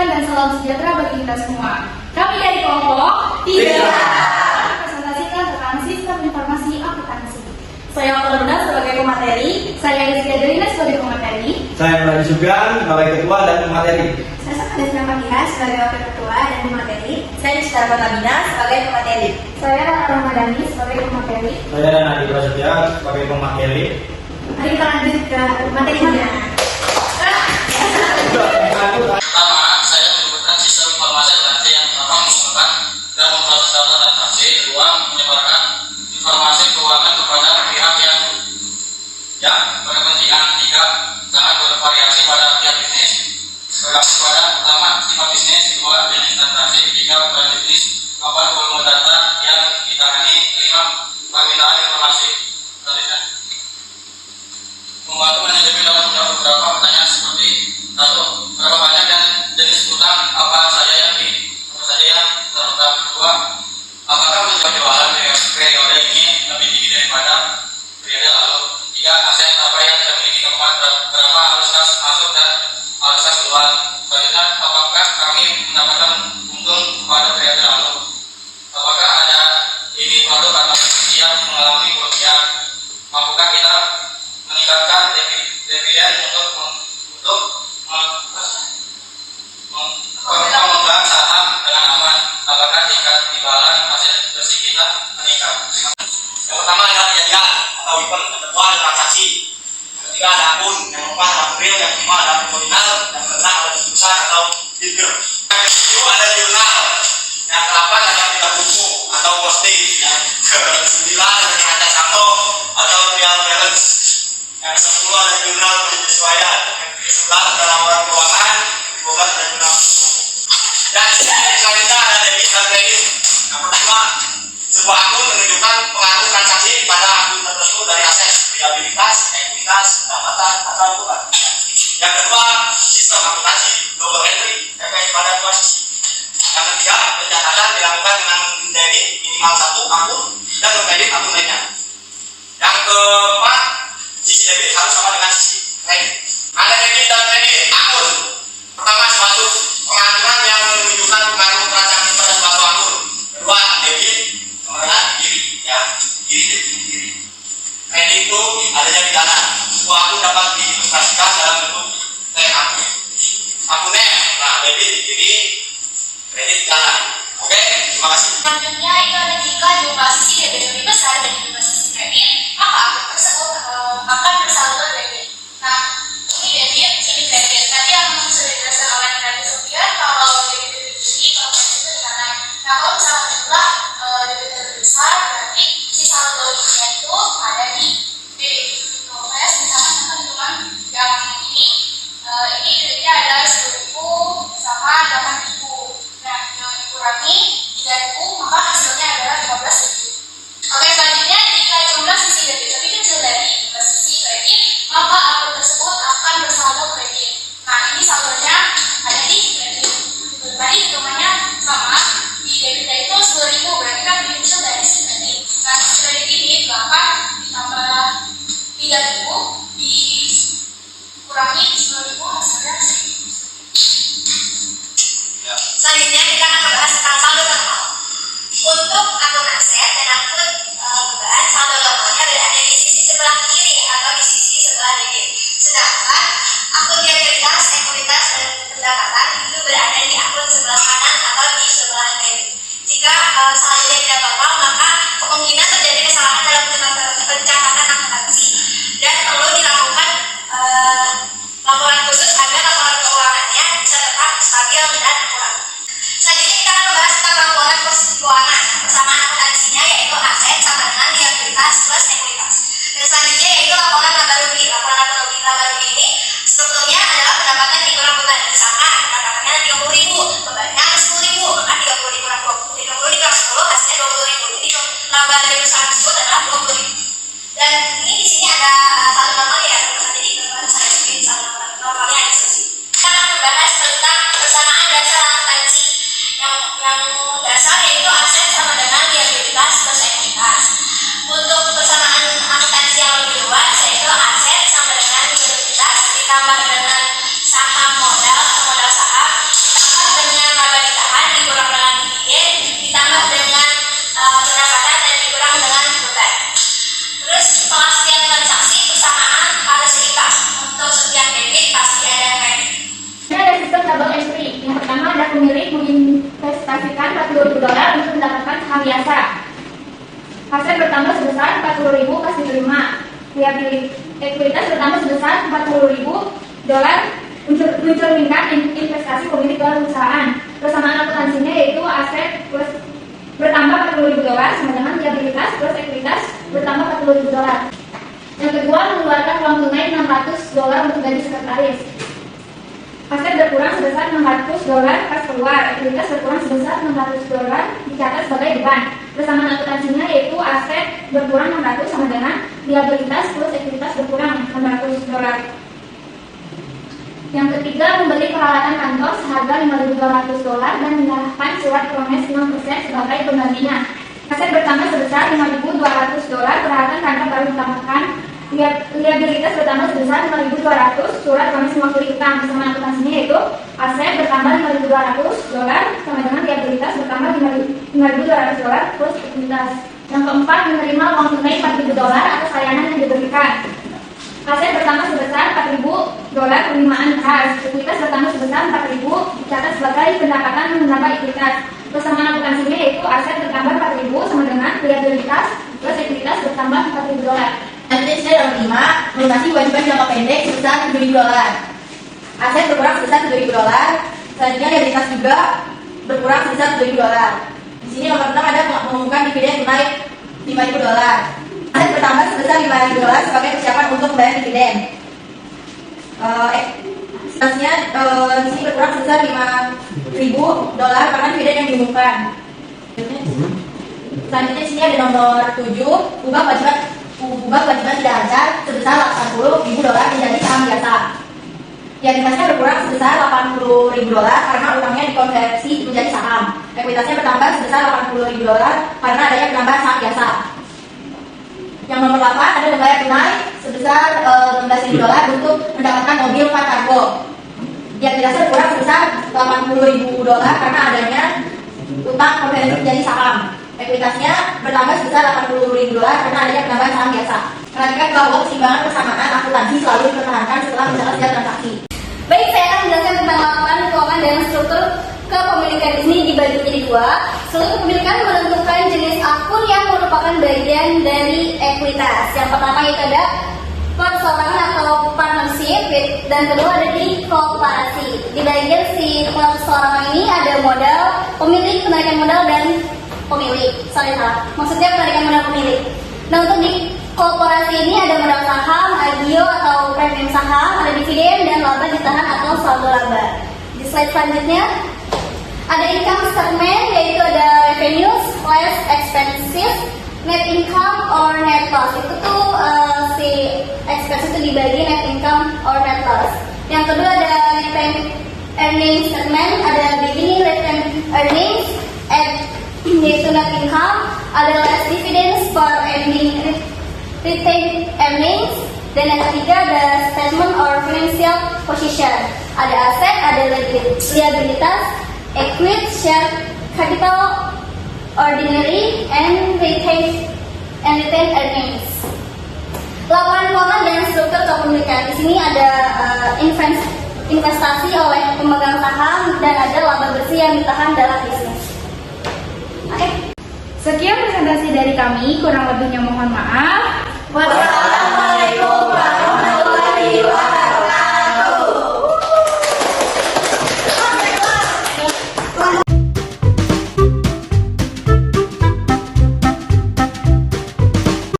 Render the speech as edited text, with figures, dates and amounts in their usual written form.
kebaikan dan salam sejahtera bagi kita semua. Kami dari kelompok 3 presentasikan tentang sistem informasi akuntansi. Saya Alda sebagai pemateri, saya Rizky Adelina sebagai pemateri, saya Muradi Sugeng sebagai ketua dan pemateri. Saya Desna Fahira sebagai wakil ketua dan pemateri. Saya Citra Pertamina sebagai pemateri. saya Ramadhani sebagai pemateri. Saya Nadi Prasetya sebagai pemateri. Mari kita lanjut ke materinya. Pertama, saya menyebutkan sistem informasi akuntansi yang pertama mengumpulkan dan memproses data transaksi, kedua menyebarkan informasi keuangan kepada pihak yang berkepentingan, tiga sangat bervariasi pada tiap bisnis, berlaku pada pertama sifat bisnis, kedua jenis transaksi, tiga ukuran bisnis, keempat volume data yang ditangani, kelima permintaan informasi. Selanjutnya, membantu manajemen dalam menjawab beberapa pertanyaan seperti satu, berapa banyak dan jenis utang apa saja yang terutang, kedua, apakah penjualan periode ini lebih tinggi daripada periode lalu, tiga, aset apa yang kita miliki, keempat, berapa arus kas masuk dan arus kas keluar, selanjutnya, apakah kami mendapatkan untung pada periode lalu, apakah ada ini produk atau investasi yang mengalami kerugian, mampukah kita meningkatkan dividen untuk memegang saham dengan aman, apakah tingkat imbalan hasil bersih kita meningkat. Yang pertama adalah kejadian atau event, yang kedua ada transaksi, yang ketiga ada akun, yang keempat ada real, yang kelima ada nominal, yang keenam ada besar atau figure, yang ketujuh ada jurnal, yang kedelapan ada tidak buku atau posting, yang kesembilan ada neraca saldo atau real balance, yang ke-10 ada jurnal penyesuaian, yang ke-11 ada laporan keuangan, yang ke-12 ada jurnal. Dan selanjutnya ada debit dan kredit. Yang pertama, sebuah akun menunjukkan pengaruh transaksi pada akun tertentu dari aset, liabilitas, ekuitas, pendapatan, atau bukan. Yang kedua, sistem akuntansi double entry, efek pada dua sisi. Yang ketiga, pencatatan dilakukan dengan mendebit minimal satu akun dan mengkredit akun lainnya. Yang keempat, sisi debit harus sama dengan sisi kredit. Ada debit dan kredit akun. Pertama, suatu pengaturan yang menunjukkan pengaruh transaksi pada suatu akun. Kedua, debit pengenalan diri, ya, diri. Kredit itu adanya di dana. Sebuah akun dapat diilustrasikan dalam bentuk akun. Akunnya, nah, debit diri, kredit dana. Oke, terima kasih. Selanjutnya itu ada jika jumlah sisi debit lebih besar dari jumlah sisi kredit, maka akun tersebut akan bersaldo debit. Nah, ini debit, ini kredit. Tadi yang sudah dijelaskan oleh Nadi Sofia, kalau debit lebih tinggi, kalau kredit lebih kanan. Nah, kalau misalnya jumlah debit lebih besar, berarti si saldonya itu ada di debit. Progres, misalnya contoh hitungan yang ini debitnya ada 10.000 sama 8.000. Nah, yang dikurangi 3.000, maka hasilnya adalah 15.000. Oke, selanjutnya jika jumlah sisi debit lebih kecil dari jumlah sisi kredit, maka akun tersebut akan bersaldo kredit. Nah, ini saldonya ada di kredit. Tadi hitungannya sama, di debitnya itu 10.000, berarti kan lebih kecil dari sisi kredit. Nah, sisi kredit ini 8 ditambah 3.000 dikurangi 10.000, hasilnya 1.000. Selanjutnya kita akan membahas tentang saldo normal. Untuk akun aset dan akun beban, saldo normalnya berada di sisi sebelah kiri atau di sisi sebelah debit. Sedangkan akun liabilitas, ekuitas, dan pendapatan itu berada di akun sebelah kanan atau di sebelah kredit. Jika saldonya tidak normal, maka kemungkinan terjadi kesalahan dalam pencatatan akuntansi dan perlu dilakukan laporan khusus agar laporan keuangannya bisa tetap stabil dan akurat. Selanjutnya kita akan membahas tentang laporan posisi keuangan. Persamaan akuntansinya yaitu aset sama dengan liabilitas plus ekuitas. Dan selanjutnya yaitu laporan laba rugi. Laporan laba rugi ini strukturnya adalah pendapatan dikurang beban. Misalkan pendapatannya 30.000, bebannya 10.000, maka 30 dikurang 10 hasilnya 20.000. Jadi laba dari perusahaan tersebut adalah 20.000. Dan ini di sini ada saldo normal ya, teman-teman. Jadi teman-teman saya bikin saldo normalnya ada di sini. Kita akan membahas tentang persamaan dasar akuntansi. Yang dasar yaitu aset sama dengan liabilitas plus ekuitas. Untuk persamaan akuntansi yang lebih luas yaitu aset sama dengan liabilitas ditambah dengan saham modal atau modal saham ditambah ekuitas bertambah sebesar $40.000 mencerminkan investasi pemilik dalam perusahaan. Persamaan akuntansinya yaitu aset plus bertambah $40.000 sama dengan liabilitas plus ekuitas bertambah $40.000. Yang kedua, mengeluarkan uang tunai $600 untuk gaji sekretaris. Aset berkurang sebesar $600 pas keluar, ekuitas berkurang sebesar $600 dicatat sebagai beban. Persamaan akuntansinya yaitu aset berkurang 600 sama dengan liabilitas plus ekuitas berkurang $600. Yang ketiga, membeli peralatan kantor seharga $5.200 dan menyerahkan surat promes 6% sebagai penggantinya. Aset bertambah sebesar $5.200, peralatan kantor baru ditambahkan. Liabilitas bertambah sebesar $5.200, surat promes mewakili utang. Persamaan akuntansinya yaitu aset bertambah $5.200 sama dengan liabilitas bertambah $5.200 plus ekuitas. Yang keempat, menerima uang tunai $4.000 atas layanan yang diberikan. Aset bertambah sebesar $4.000 penerimaan khas. Ekuitas bertambah sebesar $4.000 dicatat sebagai pendapatan menambah ekuitas. Persamaan akuntansinya yaitu aset bertambah $4.000 sama dengan liabilitas plus ekuitas bertambah $4.000. Selanjutnya dalam 5, melunasi kewajiban jangka pendek sebesar $7.000. Aset berkurang sebesar $7.000. Selanjutnya liabilitas juga berkurang sebesar $7.000. Di sini nomor 6 ada mengumumkan dividen tunai $5.000. Aset bertambah sebesar $5.000 sebagai persiapan untuk membayar dividen. Selanjutnya di sini berkurang sebesar $5.000 karena dividen yang diumumkan. Selanjutnya di sini ada nomor 7, ubah kewajiban tidak lancar sebesar $80.000 menjadi saham biasa. Liabilitasnya berkurang sebesar $80.000 karena utangnya dikonversi menjadi saham. Ekuitasnya bertambah sebesar $80.000 karena adanya penambahan saham biasa. Yang nomor 8 ada membayar tunai sebesar $16.000 untuk mendapatkan mobil 4 kargo. Liabilitasnya berkurang sebesar $80.000 karena adanya utang konversi menjadi saham. Ekuitasnya bertambah sebesar $80.000 karena adanya penambahan saham biasa. Perhatikan bahwa keseimbangan persamaan akuntansi selalu dipertahankan setelah mencatat setiap transaksi. Baik, saya akan menjelaskan tentang laporan keuangan dan struktur kepemilikan di sini dibagi menjadi 2. Struktur kepemilikan menentukan jenis akun yang merupakan bagian dari ekuitas. Yang pertama itu ada perseorangan atau partnership, dan kedua ada di kooperasi. Di bagian si perseorangan ini ada modal, pemilik, penarikan modal, dan pemilik. Maksudnya penarikan modal pemilik. Nah, untuk di kooperasi ini ada modal saham, agio atau premium saham, ada dividen dan laba ditahan atau saldo laba. Di slide selanjutnya ada income statement, yaitu ada revenues less expenses, net income or net loss. Itu tuh si expense itu dibagi net income or net loss. Yang kedua ada retained earnings statement, ada beginning retained earnings yaitu net income, ada less dividends for ending retained earnings, dan yang ketiga ada statement or financial position, ada aset, ada liabilitas, equity, share capital, ordinary, and retained earnings. Laporan keuangan dan struktur kepemilikan. Di sini ada investasi oleh pemegang saham dan ada laba bersih yang ditahan dalam bisnis. Oke. Sekian presentasi dari kami, kurang lebihnya mohon maaf. Wassalamualaikum